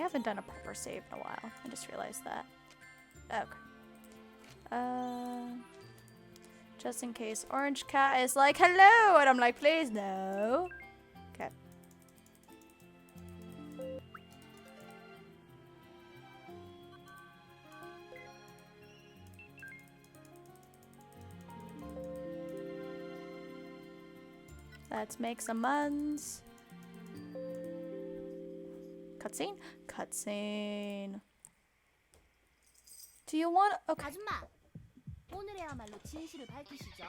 haven't done a proper save in a while. I just realized that. Okay. Just in case Orange Cat is like, hello! And I'm like, please, no. Okay. Let's make some muns. Cutscene? Cutscene. Do you want... Okay. 아줌마, 오늘에야말로 진실을 밝히시죠.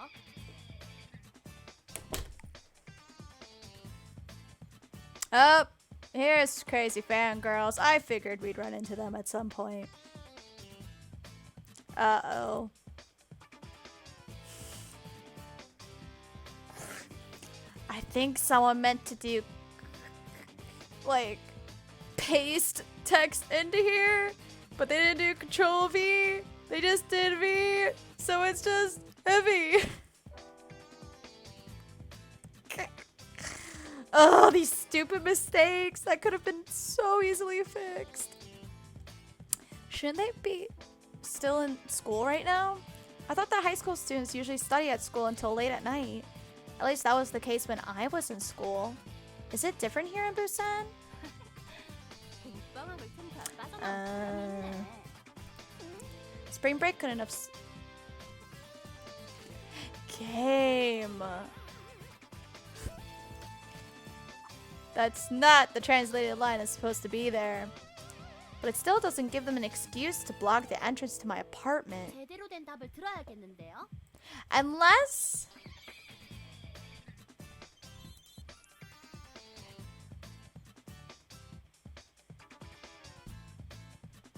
Oh, here's crazy fangirls. I figured we'd run into them at some point. Uh-oh. I think someone meant to do, like, paste text into here, but they didn't do Control V. They just did V, so it's just heavy. Oh, these stupid mistakes that could have been so easily fixed. Shouldn't they be still in school right now? I thought that high school students usually study at school until late at night. At least that was the case when I was in school. Is it different here in Busan? Spring break couldn't have... Game. That's not the translated line that's supposed to be there. But it still doesn't give them an excuse to block the entrance to my apartment. 제대로 된 답을 들어야겠는데요. Unless...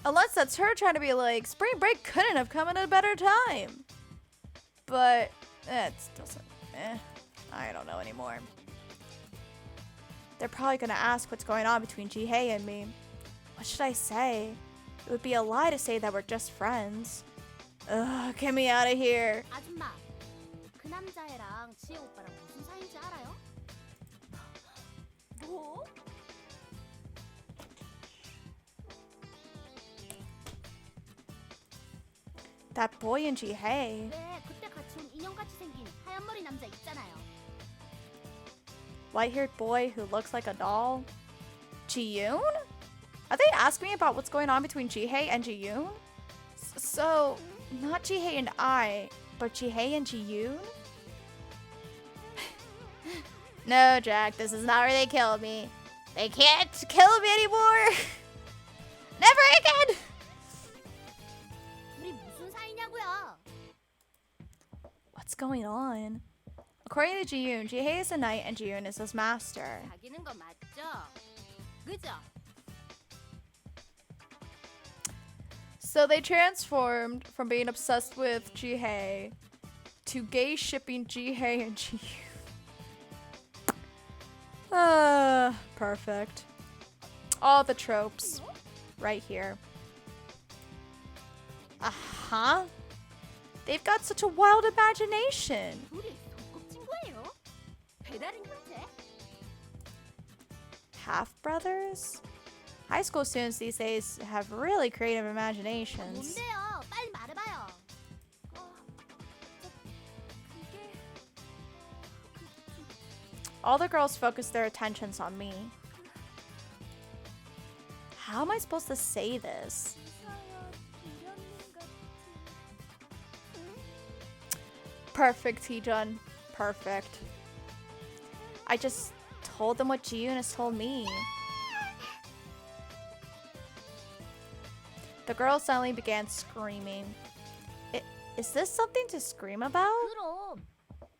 Unless that's her trying to be like, spring break couldn't have come at a better time. But it doesn't... I don't know anymore. They're probably gonna ask what's going on between Jihae and me. What should I say? It would be a lie to say that we're just friends. Ugh, get me out of here. 아줌마, 그 남자애랑 지혜 오빠랑 무슨 사이인지 알아요? 뭐? That boy in Jihae. 네, 그때 같이 온 인형같이 생긴 하얀 머리 남자 있잖아요. White-haired boy who looks like a doll. Jieun? Are they asking me about what's going on between Jihae and Jieun? So, not Jihae and I, but Jihae and Jieun? No, Jack, this is not where they killed me. They can't kill me anymore! Never again! 둘이 무슨 사이냐고요? What's going on? According to Jieun, Jihae is a knight and Jieun is his master. 사귀는 거 맞죠? 그죠? So they transformed from being obsessed with Jihae to gay shipping Jihae and Jieun. Perfect. All the tropes right here. Uh-huh. They've got such a wild imagination. 둘이 소꿉친 거예요? 배다른 형태? Half-brothers? High school students these days have really creative imaginations. 뭔데요? 빨리 말해봐요. All the girls focus their attentions on me. How am I supposed to say this? Perfect, Heejung. Perfect. I just told them what Jieun has told me. The girl suddenly began screaming. Is this something to scream about? 그럼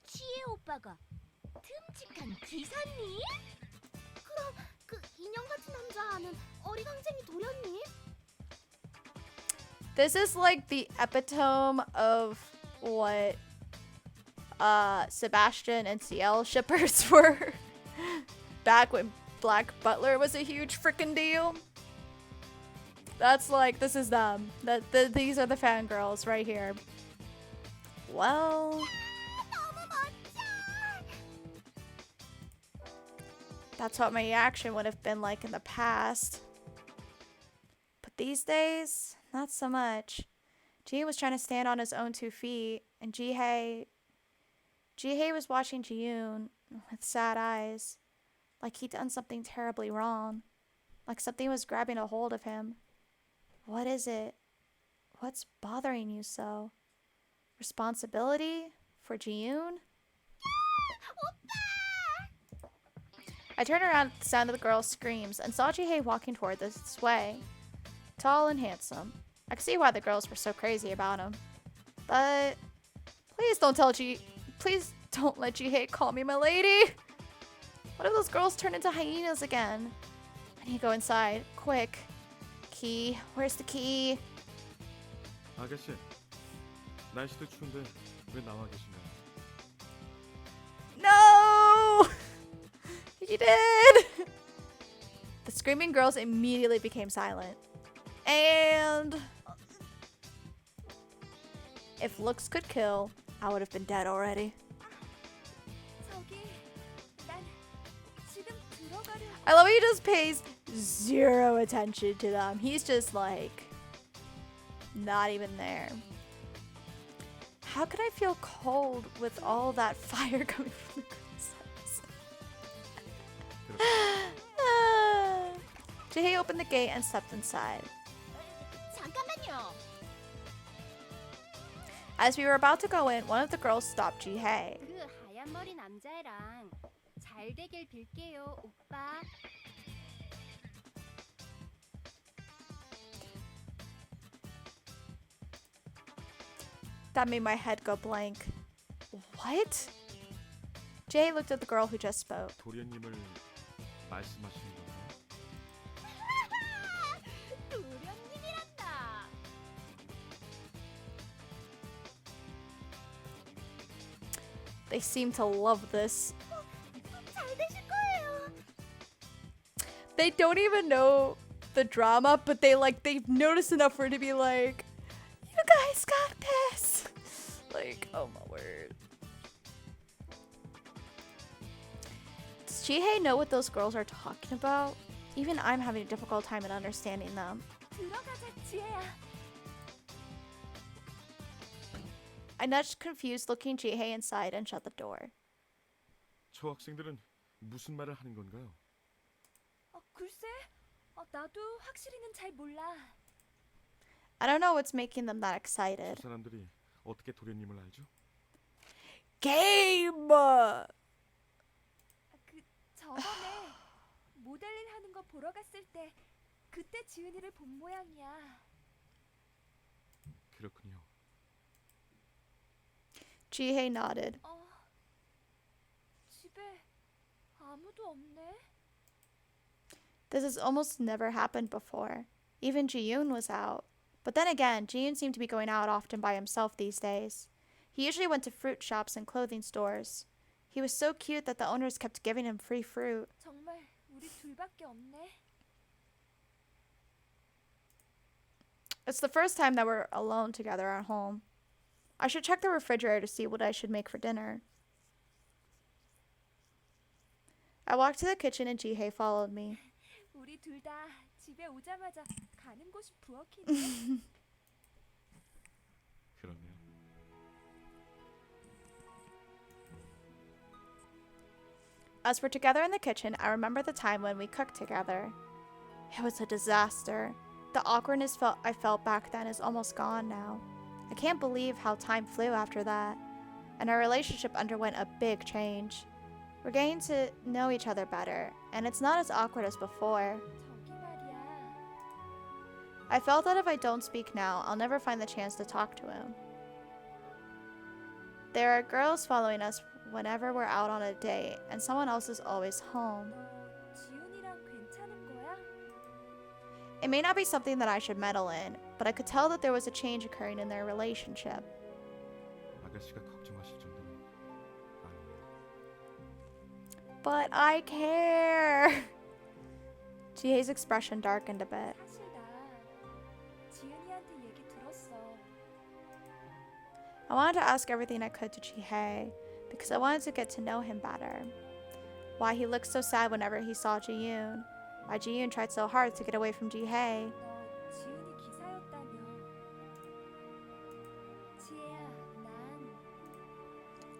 지혜 오빠가 듬직한 기사님? 그럼 그 인형 같은 남자는 어리광쟁이 도련님? This is like the epitome of what Sebastian and CL shippers were back when Black Butler was a huge freaking deal. That's like, this is them. These are the fangirls right here. Well, 너무 멋져! that's what my reaction would have been like in the past. These days, not so much. Jieun was trying to stand on his own 2 feet, and Jihae was watching Jieun with sad eyes, like he'd done something terribly wrong, like something was grabbing a hold of him. What is it? What's bothering you so? Responsibility for Jieun? I turned around at the sound of the girl's screams and saw Jihae walking toward this way. Tall and handsome. I could see why the girls were so crazy about him. But please don't let Jihae call me my lady. What if those girls turn into hyenas again? I need to go inside. Quick. Key. Where's the key? 아가씨, 날씨도 추운데 왜 나와 계시나요? No! He did! The screaming girls immediately became silent. And if looks could kill, I would have been dead already. 저기, 난 지금 들어가려. I love how he just pays zero attention to them. He's just like, not even there. How could I feel cold with all that fire coming from the girls' eyes? Jihae opened the gate and stepped inside. 잠깐만요. As we were about to go in, one of the girls stopped Jihae. 그 하얀 머리 남자애랑 잘 되길 빌게요, 오빠. That made my head go blank. What? Jihae looked at the girl who just spoke. 도련님을 말씀하시는 건가요? 도련님이란다. They seem to love this. 잘 되실 거예요. They don't even know the drama, but they've noticed enough for it to be like, you guys got this. Like, oh my word. Does Jihae know what those girls are talking about? Even I'm having a difficult time in understanding them. 들어가자, 지혜야. I nudged confused looking Jihae inside and shut the door. 저 학생들은 무슨 말을 하는 건가요? 글쎄, 나도 확실히는 잘 몰라. I don't know what's making them that excited. 저 사람들이 어떻게 도련님을 알죠? Game! 저번에 모델링 하는 거 보러 갔을 때 그때 지은이를 본 모양이야. 그렇군요. Jihae nodded. 집에 아무도 없네. This has almost never happened before. Even Jieun was out. But then again, Jieun seemed to be going out often by himself these days. He usually went to fruit shops and clothing stores. He was so cute that the owners kept giving him free fruit. 정말 우리 둘밖에 없네. It's the first time that we're alone together at home. I should check the refrigerator to see what I should make for dinner. I walked to the kitchen and Jihae followed me. 우리 둘 다 집에 오자마자 가는 곳이 부엌이네. 그렇네요. As we're together in the kitchen, I remember the time when we cooked together. It was a disaster. The awkwardness I felt back then is almost gone now. I can't believe how time flew after that. And our relationship underwent a big change. We're getting to know each other better, and it's not as awkward as before. 저기 말이야. I felt that if I don't speak now, I'll never find the chance to talk to him. There are girls following us whenever we're out on a date, and someone else is always home. 너 지은이랑 괜찮은 거야? It may not be something that I should meddle in, but I could tell that there was a change occurring in their relationship. 아가씨가 걱정하실 정도는 아니에요. But I care! Jihae's expression darkened a bit. 사실 나 지은이한테 얘기 들었어. I wanted to ask everything I could to Jihae, because I wanted to get to know him better. Why he looked so sad whenever he saw Jieun. Why Jieun tried so hard to get away from Jihae. 너 지은이랑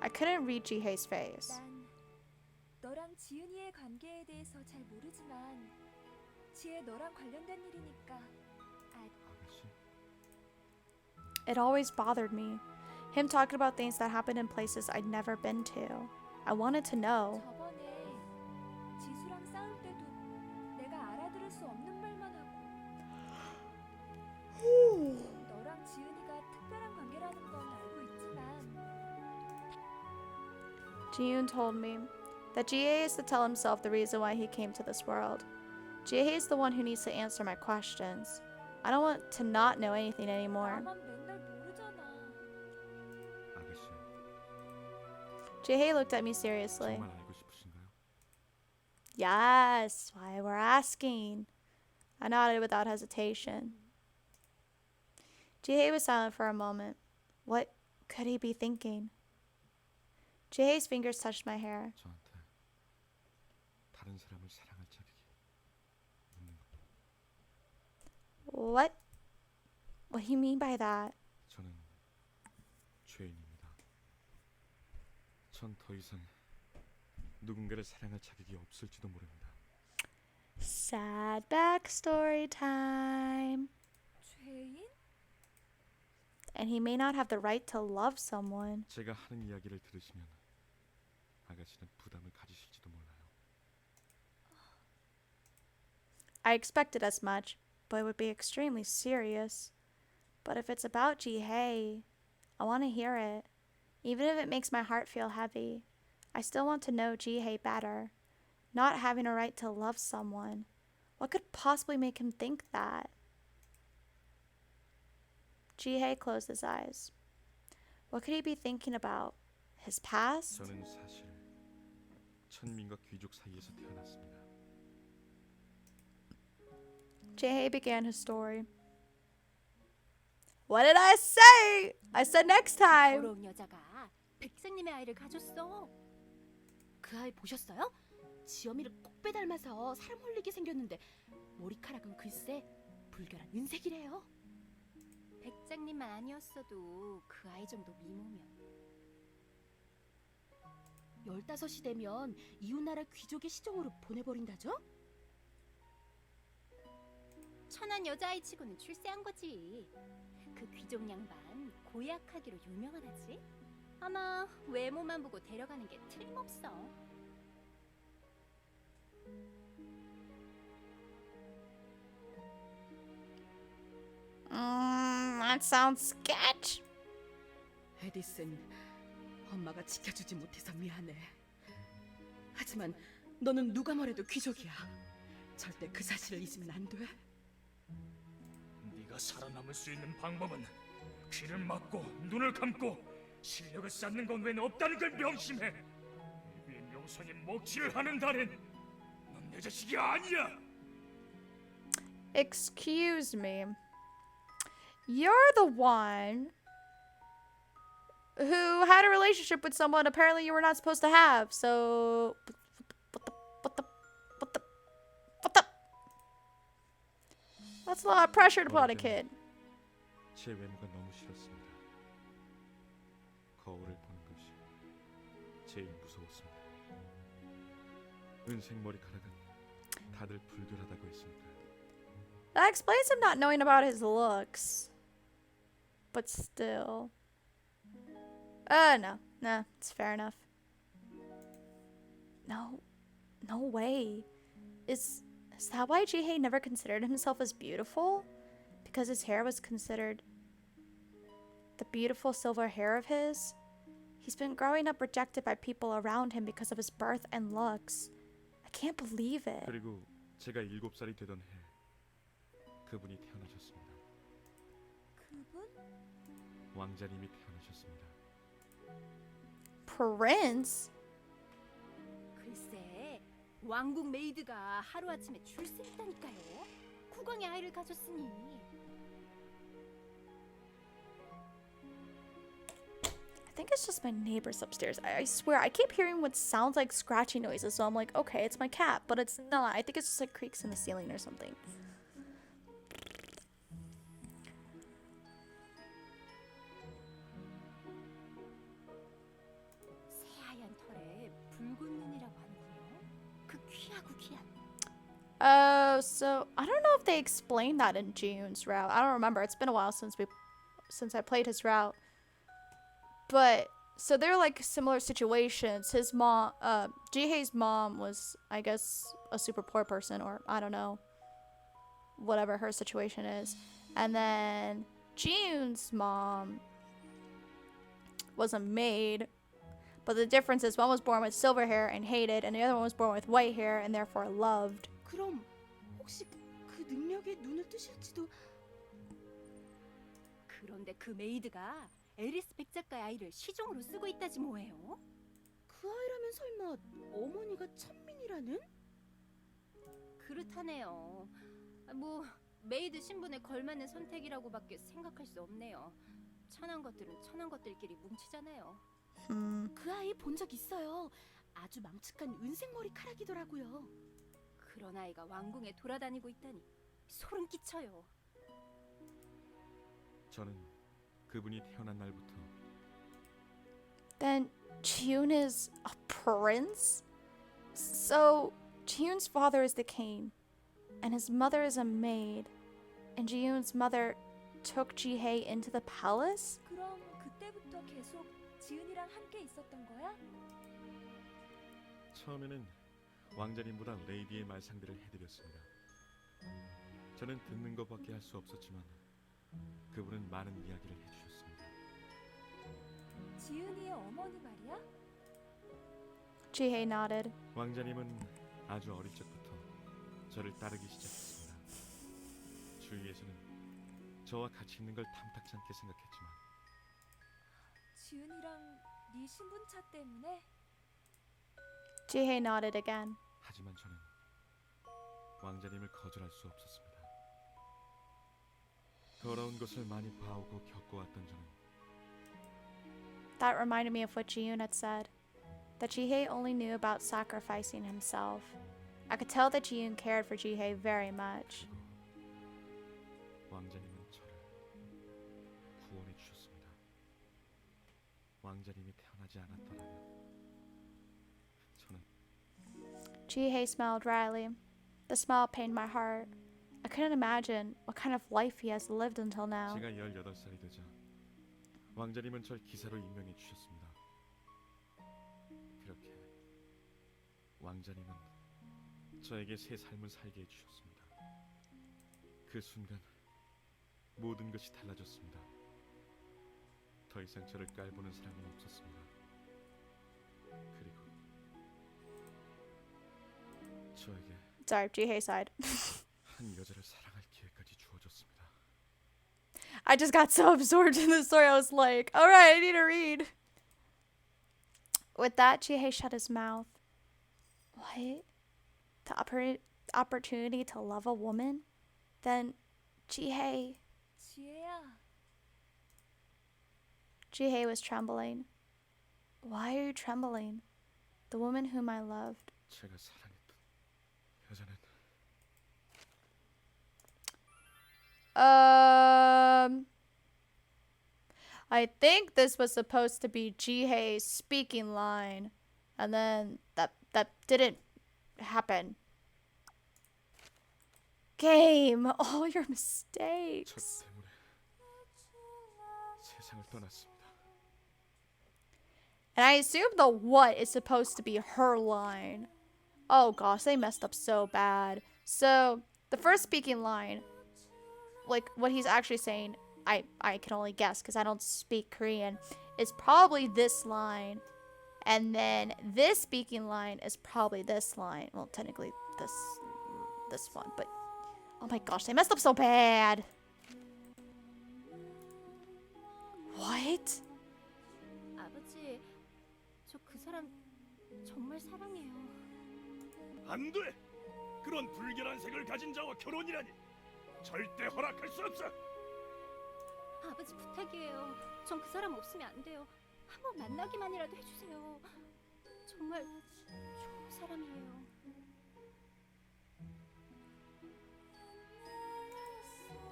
I couldn't read Jihae's face. 난 너랑 지은이의 관계에 대해서 잘 모르지만 지혜 너랑 관련된 일이니까 아가씨, It always bothered me. Him talking about things that happened in places I'd never been to. I wanted to know. 저번에 지수랑 싸울 때도 내가 알아들을 수 없는 말만 하고 너랑 지은이가 특별한 관계라는 건 알고 있지만 Jieun told me that Jihae is to tell himself the reason why he came to this world. Jihae is the one who needs to answer my questions. I don't want to not know anything anymore. 나만 맨날 모르잖아. 아가씨, Jihae looked at me seriously. 정말 알고 싶으신가요? Yes, why we're asking. I nodded without hesitation. Jihae was silent for a moment. What could he be thinking? Jihae's fingers touched my hair. 저한테 다른 사람을 사랑할 자격이 있는 것. What? What do you mean by that? 저는 죄인입니다. 전 더 이상 누군가를 사랑할 자격이 없을지도 모릅니다. Sad backstory time. 죄인? And he may not have the right to love someone. 제가 하는 이야기를 들으시면 아가씨는 부담을 가지실지도 몰라요. I expected as much, but it would be extremely serious. But if it's about Jihae, I want to hear it. Even if it makes my heart feel heavy, I still want to know Jihae better. Not having a right to love someone. What could possibly make him think that? Jihae closed his eyes. What could he be thinking about? His past? 저는 사실 천민과 귀족 사이에서 태어났습니다. Jihae began his story. What did I say? I said next time. 더러운 여자가 백장님의 아이를 가졌어. 그 아이 보셨어요? 지엄이를 꼭 빼닮아서 사람 홀리게 생겼는데 머리카락은 글쎄 불결한 은색이래요. 백장님만 아니었어도 그 아이 정도 미모면 15이 되면 이웃나라 귀족의 시종으로 보내버린다죠? 천한 여자아이 치고는 출세한 거지. 그 귀족 양반 고약하기로 유명하다지. 아마 외모만 보고 데려가는 게 틀림없어. That sounds sketch. 에디슨, 엄마가 지켜주지 못해서 미안해. 하지만 너는 누가 뭐래도 귀족이야. 절대 그 사실을 잊으면 안 돼. 네가 살아남을 수 있는 방법은 귀를 막고 눈을 감고 실력을 쌓는 건 외엔 없다는 걸 명심해. 위 명성이 먹칠을 하는 달엔 넌 내 자식이 아니야. Excuse me. You're the one who had a relationship with someone apparently you were not supposed to have. So what the That's a lot of pressure to put on a kid. 제 외모가 너무 싫었습니다. 거울을 보는 것이 제일 무서웠습니다. 은색 머리카락은 다들 불결하다고 했습니다. That explains him not knowing about his looks. But still. No, it's fair enough. No way. Is that why Jihae never considered himself as beautiful? Because his hair was considered the beautiful silver hair of his? He's been growing up rejected by people around him because of his birth and looks. I can't believe it. 그리고 제가 7살이 되던 해 그분이 태어나셨습니다. 그분? 왕자님이 태어나셨습니다. Prince? 글쎄 왕국 메이드가 하루아침에 출세했다니까요. 국왕의 아이를 가졌으니. I think it's just my neighbors upstairs. I swear, I keep hearing what sounds like scratchy noises, so I'm like, okay, it's my cat, but it's not. I think it's just like creaks in the ceiling or something. 귀하고 귀한. Oh, so I don't know if they explained that in Jieun's route. I don't remember. It's been a while since I played his route. But so they're like similar situations. His mom, Jihae's mom was, I guess, a super poor person, or I don't know, whatever her situation is. And then Jieun's mom was a maid. But the difference is one was born with silver hair and hated, and the other one was born with white hair and therefore loved. 그럼 혹시 그 능력에 눈을 뜨실지도. 그런데 그 메이드가 에리스 백작가의 아이를 시종으로 쓰고 있다지 뭐예요? 그 아이라면 설마 어머니가 천민이라는? 그렇다네요. 뭐 메이드 신분에 걸맞는 선택이라고밖에 생각할 수 없네요. 천한 것들은 천한 것들끼리 뭉치잖아요. 그 아이 본 적 있어요. 아주 망측한 은색 머리카락이더라고요. 그런 아이가 왕궁에 돌아다니고 있다니 소름 끼쳐요. 저는 그분이 태어난 날부터 Then Jieun is a prince? So Jieun's father is the king, and his mother is a maid, and Jieun's mother took Jihae into the palace? 그럼 그때부터 계속 지은이랑 함께 있었던 거야? 처음에는 왕자님보다 레이디의 말상대를 해드렸습니다. 저는 듣는 것밖에 할 수 없었지만 그분은 많은 이야기를 해주셨습니다. 지은이의 어머니 말이야? Jihae nodded. 왕자님은 아주 어릴 적부터 저를 따르기 시작했습니다. 주위에서는 저와 같이 있는 걸 탐탁지 않게 생각했지만 지은이랑 네 신분차 때문에? Jihae nodded again. 하지만 저는 왕자님을 거절할 수 없었습니다. 더러운 것을 많이 봐오고 겪어왔던 저는 That reminded me of what Jieun had said, that Jihae only knew about sacrificing himself. I could tell that Jieun cared for Jihae very much. 그리고 왕자님은 저를 구원해 주셨습니다. 왕자님이 태어나지 않았더라면 저는 Jihae smiled dryly. The smile pained my heart. I couldn't imagine what kind of life he has lived until now. 제가 18살이 되자 왕자님은 절 기사로 임명해 주셨습니다. 그렇게 왕자님은 저에게 새 삶을 살게 해주셨습니다. 그 순간 모든 것이 달라졌습니다. 더 이상 저를 깔보는 사람은 없었습니다. 그리고 저에게 Sorry, Jihae sighed. 한 여자를 사랑할 기회까지 주어졌습니다. I just got so absorbed in the story, I was like, alright, I need to read. With that, Jihae shut his mouth. What? The opportunity to love a woman? Then, Jihae 지혜야, was trembling. Why are you trembling? The woman whom I loved. 제가 사랑했던 여자는 I think this was supposed to be Jihae's speaking line, and then that didn't happen. Game, all your 저 mistakes. 때문에 세상을 떠났습니다. And I assume the what is supposed to be her line. Oh gosh, they messed up so bad. So the first speaking line, like what he's actually saying, I can only guess because I don't speak Korean, is probably this line. And then this speaking line is probably this line. Well, technically this one, but oh my gosh, they messed up so bad. What? 아버지, 저 그 사람 정말 사랑해요. 안 돼! 그런 불결한 색을 가진 자와 결혼이라니 절대 허락할 수 없어! 아버지 부탁이에요. 전 그 사람 없으면 안 돼요. 한번 만나기만이라도 해주세요. 정말 좋은 사람이에요.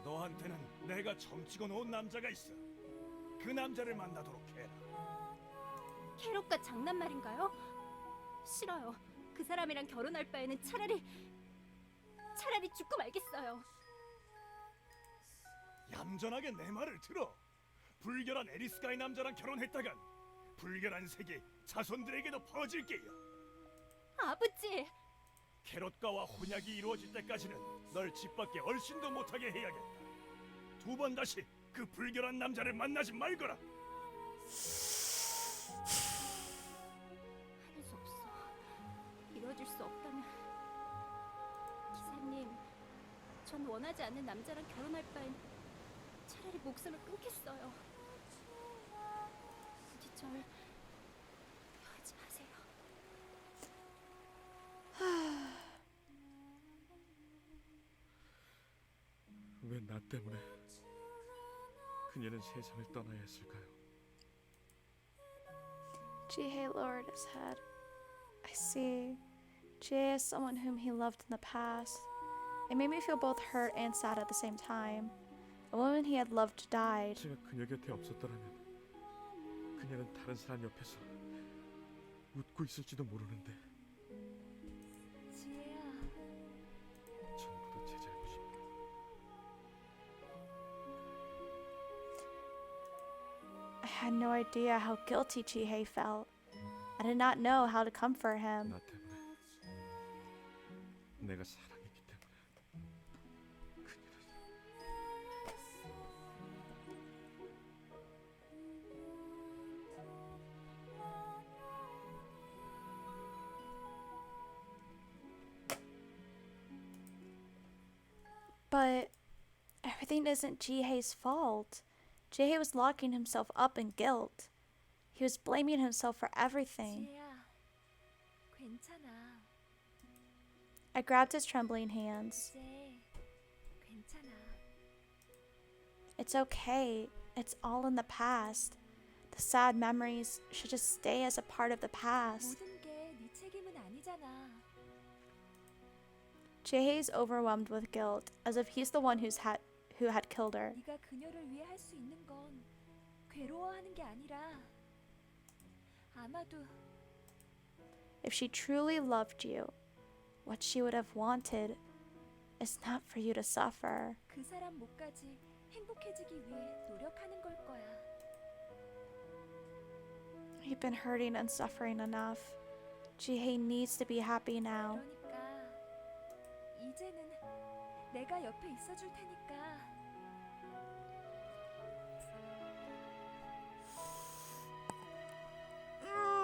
너한테는 내가 점치고 놓은 남자가 있어. 그 남자를 만나도록 해라. 캐럿과 장난 말인가요? 싫어요. 그 사람이랑 결혼할 바에는 차라리 죽고 말겠어요. 얌전하게 내 말을 들어. 불결한 에리스가의 남자랑 결혼했다간 불결한 색이 자손들에게도 퍼질게요. 아버지! 캐럿가와 혼약이 이루어질 때까지는 널 집 밖에 얼씬도 못하게 해야겠다. 두 번 다시 그 불결한 남자를 만나지 말거라. 할 수 없어. 이뤄질 수 없다면. 기사님, 전 원하지 않는 남자랑 결혼할 바엔 차라리 목숨을 끊겠어요. 부디 절 하지 마세요. 왜 나 때문에 그녀는 세상을 떠나야 했을까요? Jihae lowered his head. I see. Jihae is someone whom he loved in the past. It made me feel both hurt and sad at the same time. A woman he had loved died. 제가 그녀 곁에 없었더라면 그녀는 다른 사람 옆에서 웃고 있을지도 모르는데 지혜야, 전부 다 제 잘못입니다. I had no idea how guilty Jihae felt. I did not know how to comfort him. 나 때문에 내가 사랑했기 때문에 그녀는 But everything isn't Jihae's fault. Jihae was locking himself up in guilt. He was blaming himself for everything. 지혜야, 괜찮아. I grabbed his trembling hands. 이제 괜찮아. It's okay. It's all in the past. The sad memories should just stay as a part of the past. 모든 게 네 책임은 아니잖아. Jihae's overwhelmed with guilt, as if he's the one who had killed her. 네가 그녀를 위해 할 수 있는 건 괴로워하는 게 아니라 아마도 If she truly loved you, what she would have wanted is not for you to suffer. 그 사람 목까지 행복해지기 위해 노력하는 걸 거야. You've been hurting and suffering enough. Jihae needs to be happy now. 그러니까 이제는 내가 옆에 있어줄 테니까.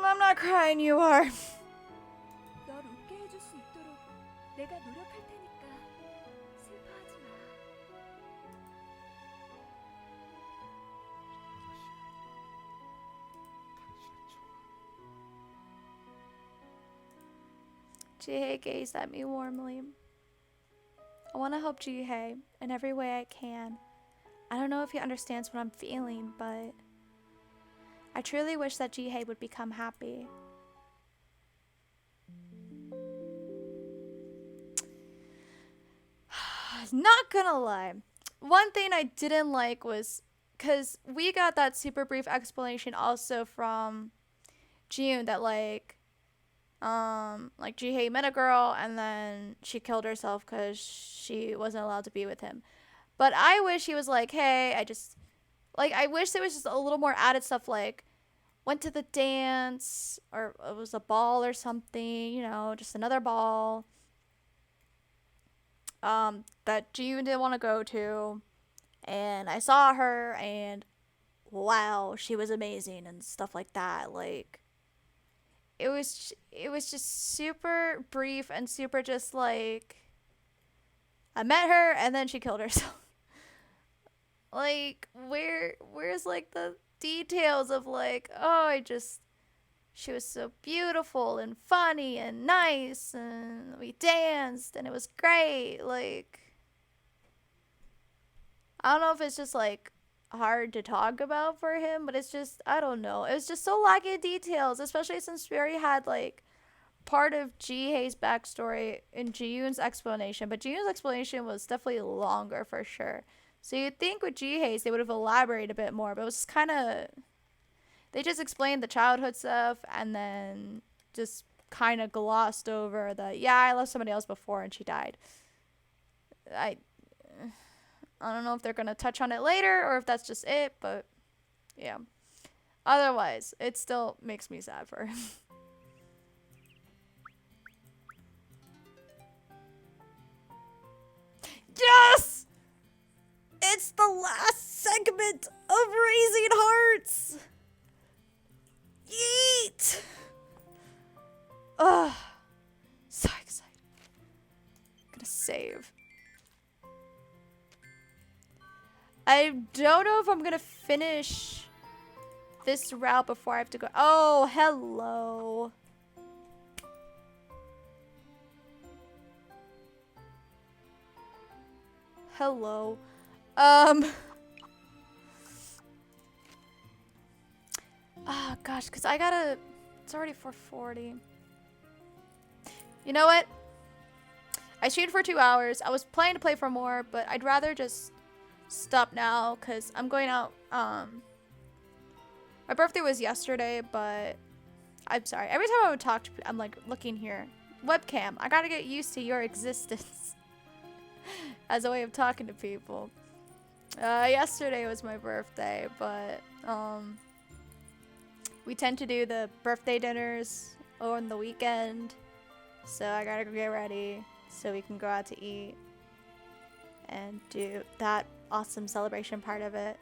I'm not crying, you are. 널 웃게 해줄 수 있도록 내가 노력할 테니까 슬퍼하지 마. Jihae gazed at me warmly. I want to help Jihae in every way I can. I don't know if he understands what I'm feeling, but I truly wish that Jihae would become happy. Not gonna lie. One thing I didn't like was because we got that super brief explanation also from Jieun that like Jihae met a girl and then she killed herself because she wasn't allowed to be with him. But I wish he was like, hey, I wish there was just a little more added stuff, like went to the dance or it was a ball or something, you know, just another ball that Jieun didn't want to go to, and I saw her and wow, she was amazing and stuff like that. Like it was just super brief and super just like I met her and then she killed herself. Like where's like the details of like, oh, she was so beautiful and funny and nice and we danced and it was great. Like I don't know if it's just like hard to talk about for him, but it's just, I don't know. It was just so lacking in details, especially since we already had like part of Jihae's backstory in Jieun's explanation, but Jieun's explanation was definitely longer for sure. So you'd think with Jihae's they would have elaborated a bit more, but it was kind of, they just explained the childhood stuff and then just kind of glossed over that, yeah, I loved somebody else before and she died. I don't know if they're going to touch on it later or if that's just it, but yeah. Otherwise, it still makes me sad for her. Yes! It's the last segment of Raising Hearts! Yeet! Ugh. So excited. I'm gonna save. I don't know if I'm gonna finish this route before I have to go. Oh, hello. Hello. Oh gosh, because I gotta. It's already 4:40. You know what? I streamed for 2 hours. I was planning to play for more, but I'd rather just stop now because I'm going out. My birthday was yesterday, but I'm sorry. Every time I would talk to people, I'm like looking here. Webcam. I gotta get used to your existence as a way of talking to people. Yesterday was my birthday, but we tend to do the birthday dinners on the weekend, so I gotta go get ready so we can go out to eat and do that awesome celebration part of it.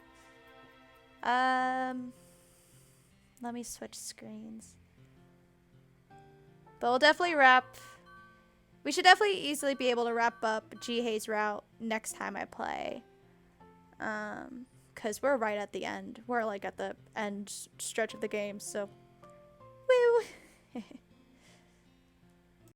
Let me switch screens. But we'll definitely we should definitely easily be able to wrap up Jihae's route next time I play. Because we're right at the end. We're like at the end stretch of the game, so woo!